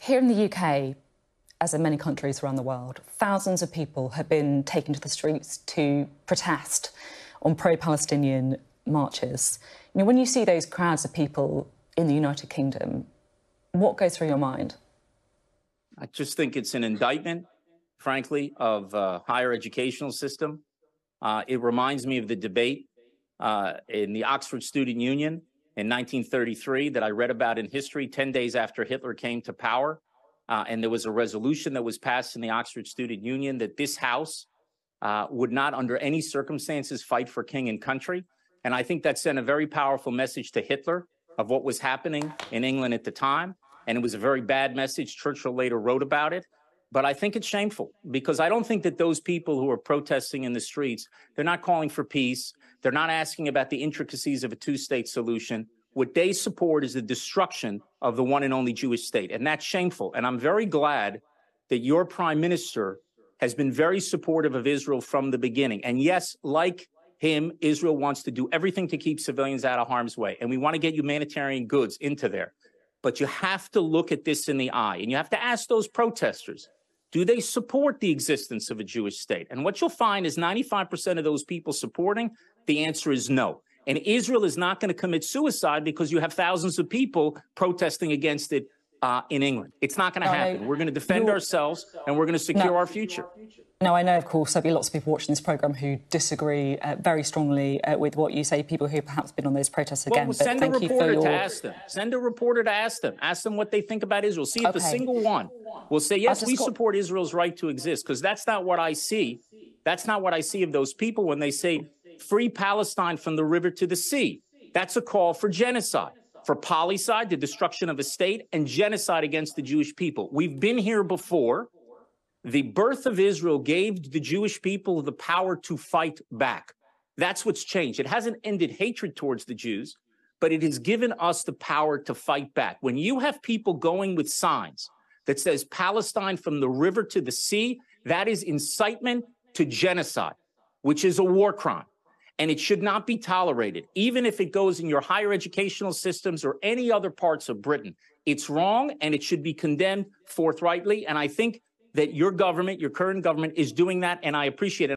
Here in the UK, as in many countries around the world, thousands of people have been taken to the streets to protest on pro-Palestinian marches. You know, when you see those crowds of people in the United Kingdom, what goes through your mind? I just think it's an indictment, frankly, of higher educational system. It reminds me of the debate in the Oxford Student Union in 1933 that I read about in history 10 days after Hitler came to power. And there was a resolution that was passed in the Oxford Student Union that this House would not under any circumstances fight for king and country. And I think that sent a very powerful message to Hitler of what was happening in England at the time. And it was a very bad message. Churchill later wrote about it. But I think it's shameful because I don't think that those people who are protesting in the streets, they're not calling for peace. They're not asking about the intricacies of a two-state solution. What they support is the destruction of the one and only Jewish state. And that's shameful. And I'm very glad that your prime minister has been very supportive of Israel from the beginning. And yes, like him, Israel wants to do everything to keep civilians out of harm's way. And we want to get humanitarian goods into there. But you have to look at this in the eye. And you have to ask those protesters, do they support the existence of a Jewish state? And what you'll find is 95% of those people supporting, the answer is no. And Israel is not going to commit suicide because you have thousands of people protesting against it in England. It's not going to happen. We're going to defend ourselves and we're going to secure our future. Now, I know, of course, there'll be lots of people watching this programme who disagree very strongly with what you say, people who perhaps been on those protests again. Well, send a reporter to ask them. Send a reporter to ask them. Ask them what they think about Israel. See if a single one will say, yes, we support Israel's right to exist, because that's not what I see. That's not what I see of those people when they say, free Palestine from the river to the sea. That's a call for genocide, for policide, the destruction of a state, and genocide against the Jewish people. We've been here before. The birth of Israel gave the Jewish people the power to fight back. That's what's changed. It hasn't ended hatred towards the Jews, but it has given us the power to fight back. When you have people going with signs that says Palestine from the river to the sea, that is incitement to genocide, which is a war crime. And it should not be tolerated, even if it goes in your higher educational systems or any other parts of Britain. It's wrong, and it should be condemned forthrightly. And I think that your government, your current government, is doing that, and I appreciate it.